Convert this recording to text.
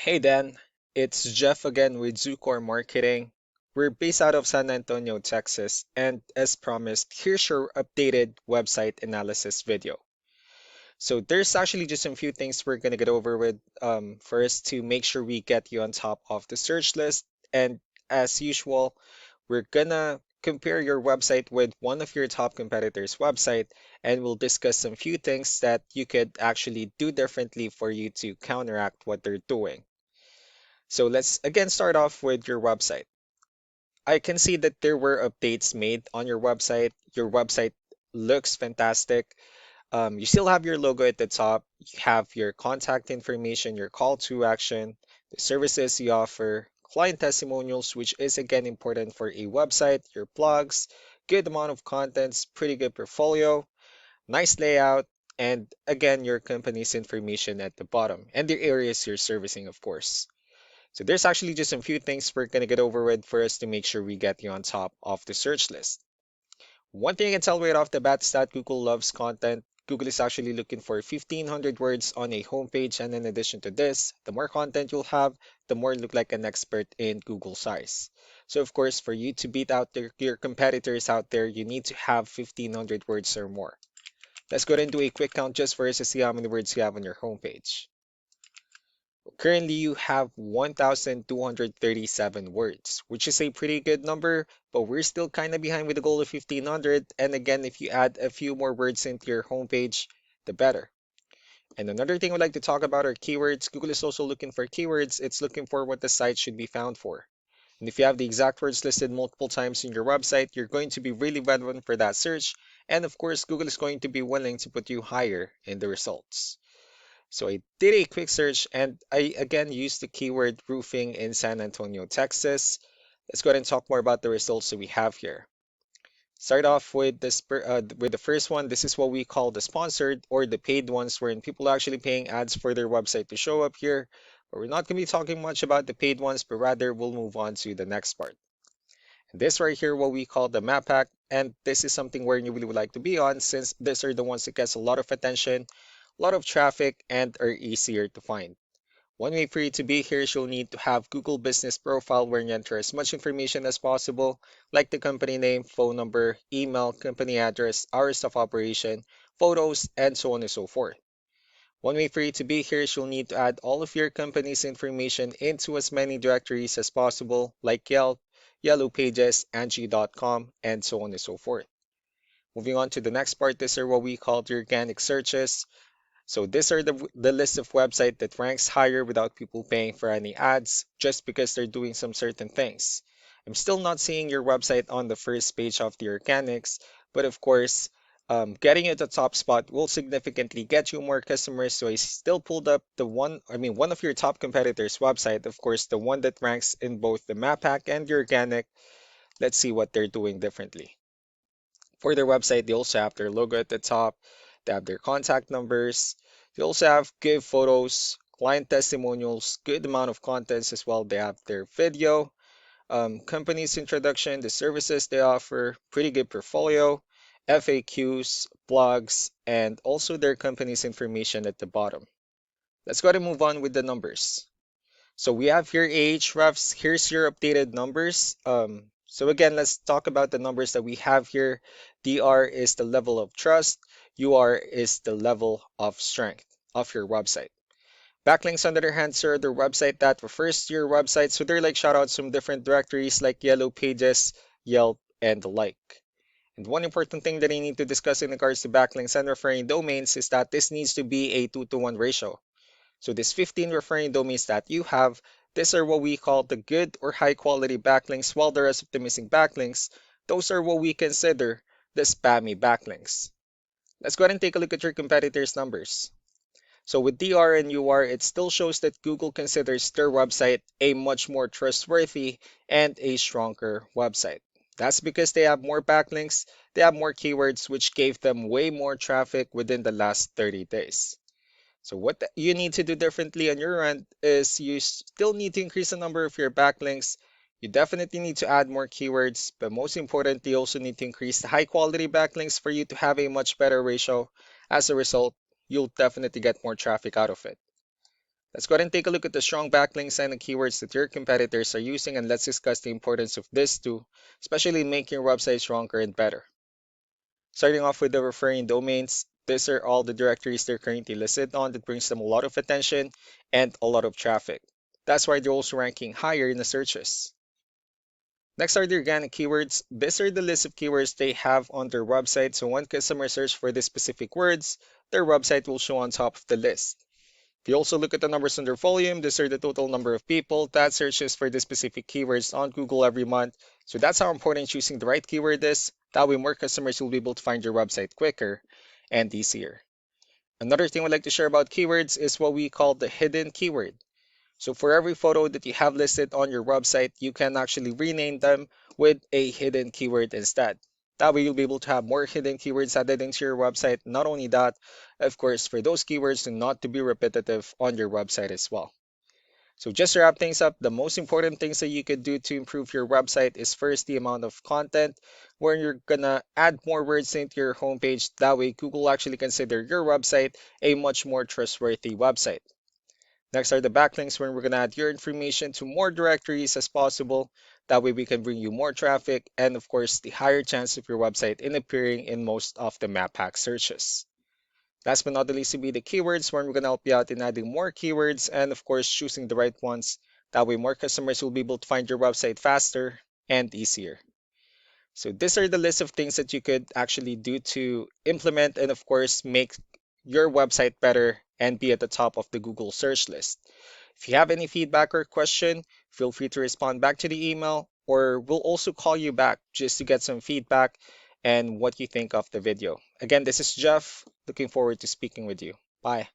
Hey Dan, it's Jeff again with Zucore Marketing. We're based out of San Antonio, Texas, and as promised, here's your updated website analysis video. So there's actually just a few things we're gonna get over with first to make sure we get you on top of the search list. And as usual, we're gonna compare your website with one of your top competitors' website, and we'll discuss some few things that you could actually do differently for you to counteract what they're doing. So let's again start off with your website. I can see that there were updates made on your website. Your website looks fantastic. You still have your logo at the top. You have your contact information, your call to action, the services you offer, client testimonials, which is again important for a website, your blogs, good amount of contents, pretty good portfolio, nice layout, and again, your company's information at the bottom and the areas you're servicing, of course. So there's actually just a few things we're going to get over with for us to make sure we get you on top of the search list. One thing I can tell right off the bat is that Google loves content. Google is actually looking for 1,500 words on a homepage, and in addition to this, the more content you'll have, the more you look like an expert in Google size. So of course, for you to beat out your competitors out there, you need to have 1,500 words or more. Let's go ahead and do a quick count just for us to see how many words you have on your homepage. Currently, you have 1,237 words, which is a pretty good number, but we're still kind of behind with the goal of 1,500. And again, if you add a few more words into your homepage, the better. And another thing I'd like to talk about are keywords. Google is also looking for keywords. It's looking for what the site should be found for. And if you have the exact words listed multiple times in your website, you're going to be really relevant for that search. And of course, Google is going to be willing to put you higher in the results. So I did a quick search and I again used the keyword roofing in San Antonio, Texas. Let's go ahead and talk more about the results that we have here. Start off with with the first one. This is what we call the sponsored or the paid ones, wherein people are actually paying ads for their website to show up here. But we're not going to be talking much about the paid ones, but rather we'll move on to the next part. This right here, what we call the map pack, and this is something where you really would like to be on since these are the ones that gets a lot of attention, a lot of traffic, and are easier to find. One way for you to be here is you'll need to have Google Business Profile where you enter as much information as possible, like the company name, phone number, email, company address, hours of operation, photos, and so on and so forth. One way for you to be here is you'll need to add all of your company's information into as many directories as possible, like Yelp, Yellow Pages, Angie.com, and so on and so forth. Moving on to the next part, these are what we call the organic searches. So these are the list of websites that ranks higher without people paying for any ads just because they're doing some certain things. I'm still not seeing your website on the first page of the organics, but of course, getting at the top spot will significantly get you more customers. So I still pulled up one of your top competitors' website, of course, the one that ranks in both the map pack and the organic. Let's see what they're doing differently. For their website, they also have their logo at the top, they have their contact numbers, they also have good photos, client testimonials, good amount of contents as well. They have their video, company's introduction, the services they offer, pretty good portfolio, FAQs, blogs, and also their company's information at the bottom. Let's go ahead and move on with the numbers. So we have here Ahrefs. Here's your updated numbers. So again, let's talk about the numbers that we have here. DR is the level of trust. UR is the level of strength of your website. Backlinks, on the other hand, are the website that refers to your website. So they're like shoutouts from different directories like Yellow Pages, Yelp, and the like. And one important thing that I need to discuss in regards to backlinks and referring domains is that this needs to be a 2-to-1 ratio. So these 15 referring domains that you have, these are what we call the good or high quality backlinks, while the rest of the missing backlinks, those are what we consider the spammy backlinks. Let's go ahead and take a look at your competitors' numbers. So with DR and UR, it still shows that Google considers their website a much more trustworthy and a stronger website. That's because they have more backlinks, they have more keywords, which gave them way more traffic within the last 30 days. So you need to do differently on your end is you still need to increase the number of your backlinks. You definitely need to add more keywords, but most importantly, you also need to increase the high quality backlinks for you to have a much better ratio. As a result, you'll definitely get more traffic out of it. Let's go ahead and take a look at the strong backlinks and the keywords that your competitors are using, and let's discuss the importance of this too, especially making your website stronger and better. Starting off with the referring domains, these are all the directories they're currently listed on that brings them a lot of attention and a lot of traffic. That's why they're also ranking higher in the searches. Next are the organic keywords. These are the list of keywords they have on their website, so when customers search for these specific words, their website will show on top of the list. If you also look at the numbers under volume, these are the total number of people that searches for the specific keywords on Google every month. So that's how important choosing the right keyword is. That way more customers will be able to find your website quicker and easier. Another thing I'd like to share about keywords is what we call the hidden keyword. So for every photo that you have listed on your website, you can actually rename them with a hidden keyword instead. That way you'll be able to have more hidden keywords added into your website. Not only that, of course, for those keywords to not to be repetitive on your website as well. So just to wrap things up, the most important things that you could do to improve your website is first the amount of content where you're gonna add more words into your homepage. That way Google actually consider your website a much more trustworthy website. Next are the backlinks where we're going to add your information to more directories as possible. That way we can bring you more traffic and of course the higher chance of your website in appearing in most of the map pack searches. Last but not the least will be the keywords where we're going to help you out in adding more keywords and of course choosing the right ones. That way more customers will be able to find your website faster and easier. So these are the list of things that you could actually do to implement and of course make your website better and be at the top of the Google search list. If you have any feedback or question, feel free to respond back to the email or we'll also call you back just to get some feedback and what you think of the video. Again, this is Jeff. Looking forward to speaking with you. Bye.